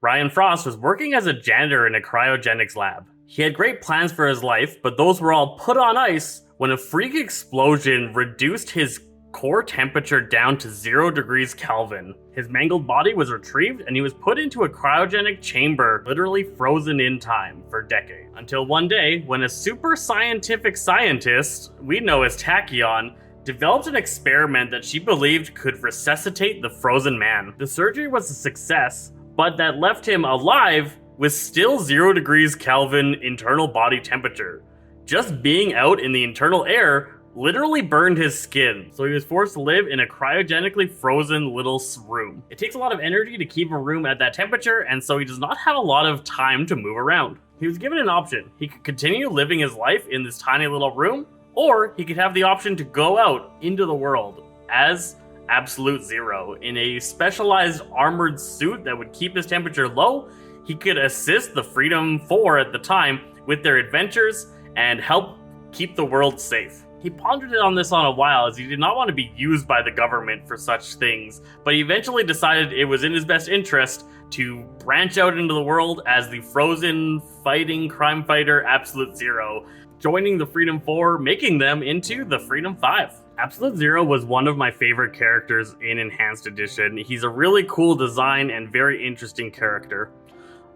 Ryan Frost was working as a janitor in a cryogenics lab. He had great plans for his life, but those were all put on ice when a freak explosion reduced his core temperature down to 0 degrees Kelvin. His mangled body was retrieved and he was put into a cryogenic chamber, literally frozen in time for decades. Until one day, when a super scientific scientist, we know as Tachyon, developed an experiment that she believed could resuscitate the frozen man. The surgery was a success, but that left him alive with still 0 degrees Kelvin internal body temperature. Just being out in the internal air literally burned his skin, so he was forced to live in a cryogenically frozen little room. It takes a lot of energy to keep a room at that temperature, and so he does not have a lot of time to move around. He was given an option. He could continue living his life in this tiny little room, or he could have the option to go out into the world as Absolute Zero in a specialized armored suit that would keep his temperature low. He could assist the Freedom 4 at the time with their adventures and help keep the world safe. He pondered on this on a while as he did not want to be used by the government for such things, but he eventually decided it was in his best interest to branch out into the world as the frozen fighting crime fighter Absolute Zero, joining the Freedom 4, making them into the Freedom 5. Absolute Zero was one of my favorite characters in Enhanced Edition. He's a really cool design and very interesting character.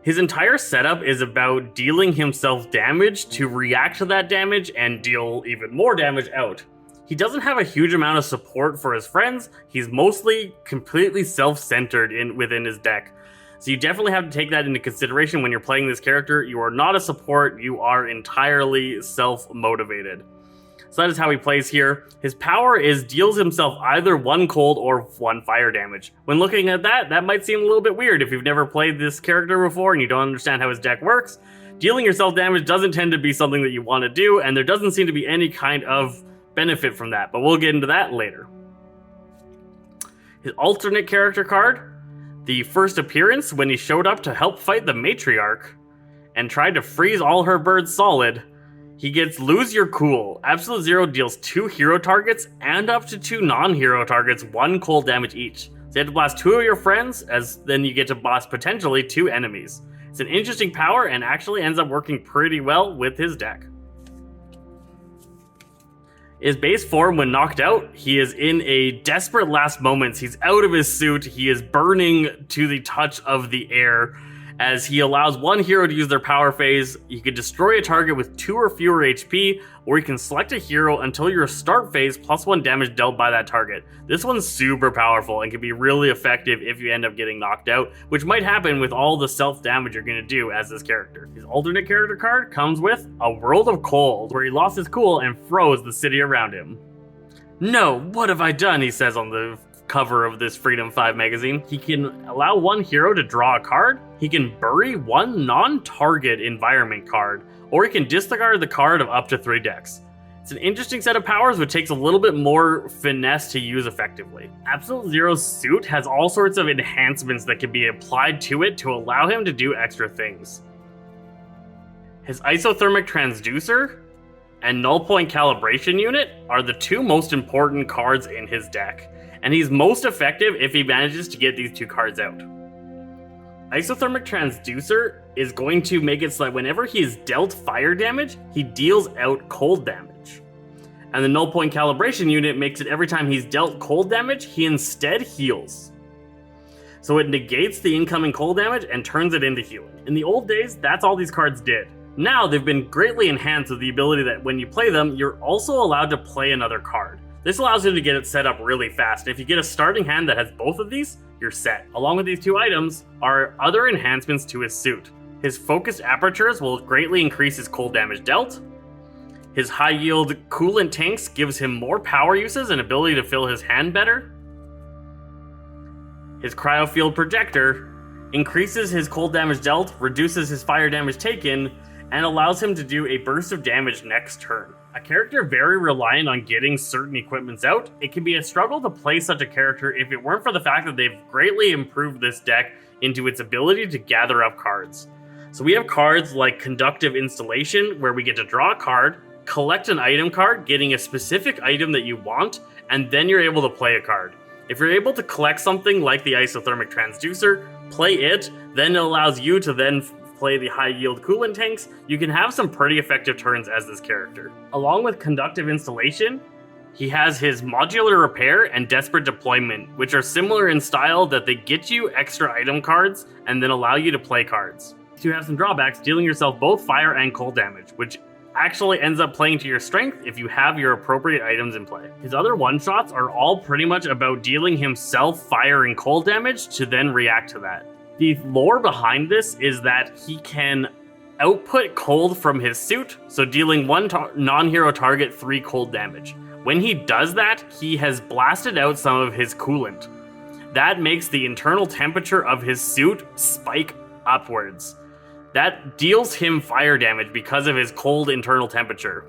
His entire setup is about dealing himself damage to react to that damage and deal even more damage out. He doesn't have a huge amount of support for his friends. He's mostly completely self-centered within his deck. So you definitely have to take that into consideration when you're playing this character. You are not a support, you are entirely self-motivated. So that is how he plays here. His power is deals himself either 1 cold or 1 fire damage. When looking at that, that might seem a little bit weird if you've never played this character before and you don't understand how his deck works. Dealing yourself damage doesn't tend to be something that you want to do, and there doesn't seem to be any kind of benefit from that, but we'll get into that later. His alternate character card, the first appearance when he showed up to help fight the Matriarch and tried to freeze all her birds solid. He gets Lose Your Cool. Absolute Zero deals 2 hero targets and up to 2 non-hero targets 1 cold damage each. So you have to blast 2 of your friends, as then you get to blast potentially 2 enemies. It's an interesting power and actually ends up working pretty well with his deck. His base form, when knocked out, he is in a desperate last moments. He's out of his suit. He is burning to the touch of the air as he allows 1 hero to use their power phase. You can destroy a target with 2 or fewer HP, or you can select a hero until your start phase plus 1 damage dealt by that target. This one's super powerful and can be really effective if you end up getting knocked out, which might happen with all the self-damage you're going to do as this character. His alternate character card comes with A World of Cold, where he lost his cool and froze the city around him. "No, what have I done?" he says on the cover of this Freedom 5 magazine. He can allow 1 hero to draw a card, he can bury 1 non-target environment card, or he can discard the card of up to 3 decks. It's an interesting set of powers, which takes a little bit more finesse to use effectively. Absolute Zero's suit has all sorts of enhancements that can be applied to it to allow him to do extra things. His Isothermic Transducer and Null Point Calibration Unit are the 2 most important cards in his deck, and he's most effective if he manages to get these 2 cards out. Isothermic Transducer is going to make it so that whenever he is dealt fire damage, he deals out cold damage. And the Null Point Calibration Unit makes it every time he's dealt cold damage, he instead heals. So it negates the incoming cold damage and turns it into healing. In the old days, that's all these cards did. Now they've been greatly enhanced with the ability that when you play them, you're also allowed to play another card. This allows you to get it set up really fast. If you get a starting hand that has both of these, you're set. Along with these 2 items are other enhancements to his suit. His focused apertures will greatly increase his cold damage dealt. His high yield coolant tanks gives him more power uses and ability to fill his hand better. His cryofield projector increases his cold damage dealt, reduces his fire damage taken, and allows him to do a burst of damage next turn. A character very reliant on getting certain equipments out, it can be a struggle to play such a character if it weren't for the fact that they've greatly improved this deck into its ability to gather up cards. So we have cards like Conductive Installation, where we get to draw a card, collect an item card, getting a specific item that you want, and then you're able to play a card. If you're able to collect something like the isothermic transducer, play it, then it allows you to then play the high yield coolant tanks, you can have some pretty effective turns as this character. Along with conductive installation, he has his modular repair and desperate deployment, which are similar in style that they get you extra item cards and then allow you to play cards. You have some drawbacks, dealing yourself both fire and cold damage, which actually ends up playing to your strength if you have your appropriate items in play. His other one-shots are all pretty much about dealing himself fire and cold damage to then react to that. The lore behind this is that he can output cold from his suit, so dealing one non-hero target 3 cold damage. When he does that, he has blasted out some of his coolant. That makes the internal temperature of his suit spike upwards. That deals him fire damage because of his cold internal temperature.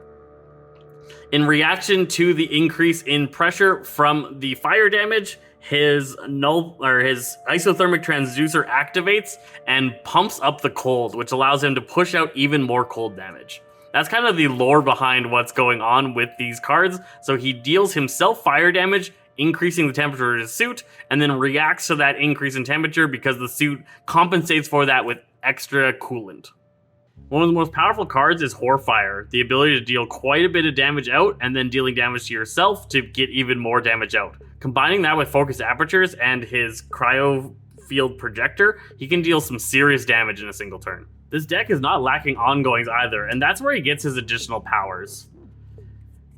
In reaction to the increase in pressure from the fire damage, his isothermic transducer activates and pumps up the cold, which allows him to push out even more cold damage. That's kind of the lore behind what's going on with these cards. So he deals himself fire damage, increasing the temperature of his suit, and then reacts to that increase in temperature because the suit compensates for that with extra coolant. One of the most powerful cards is Horfire, the ability to deal quite a bit of damage out and then dealing damage to yourself to get even more damage out. Combining that with Focus Apertures and his Cryo Field Projector, he can deal some serious damage in a single turn. This deck is not lacking ongoings either, and that's where he gets his additional powers.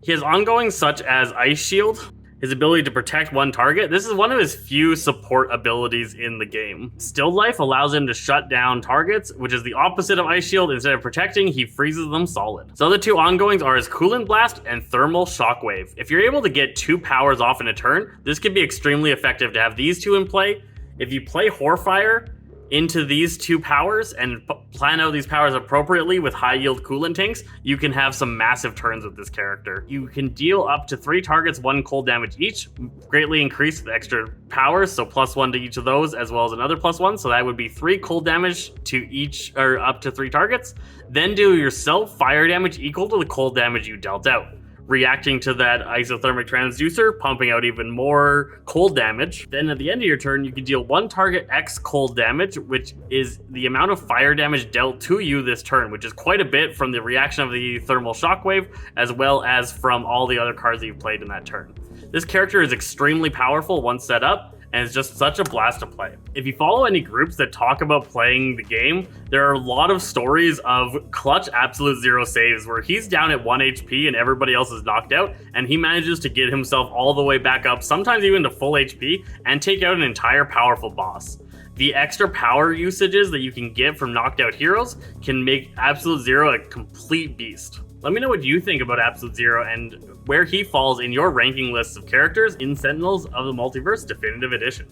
He has ongoings such as Ice Shield, his ability to protect one target. This is one of his few support abilities in the game. Stilled Life allows him to shut down targets, which is the opposite of Ice Shield. Instead of protecting, he freezes them solid. So the two ongoings are his Coolant Blast and Thermal Shockwave. If you're able to get 2 powers off in a turn, this can be extremely effective to have these two in play. If you play Horfire into these 2 powers and plan out these powers appropriately with high yield coolant tanks, you can have some massive turns with this character. You can deal up to 3 targets 1 cold damage each, greatly increase the extra powers, so +1 to each of those as well as another +1, so that would be 3 cold damage to each, or up to 3 targets. Then do yourself fire damage equal to the cold damage you dealt out, reacting to that isothermic transducer, pumping out even more cold damage. Then at the end of your turn, you can deal 1 target X cold damage, which is the amount of fire damage dealt to you this turn, which is quite a bit from the reaction of the Thermal Shockwave, as well as from all the other cards that you've played in that turn. This character is extremely powerful once set up, and it's just such a blast to play. If you follow any groups that talk about playing the game, there are a lot of stories of clutch absolute zero saves where he's down at 1 HP and everybody else is knocked out, and he manages to get himself all the way back up, sometimes even to full HP, and take out an entire powerful boss. The extra power usages that you can get from knocked out heroes can make Absolute Zero a complete beast. Let me know what you think about Absolute Zero and where he falls in your ranking lists of characters in Sentinels of the Multiverse Definitive Edition.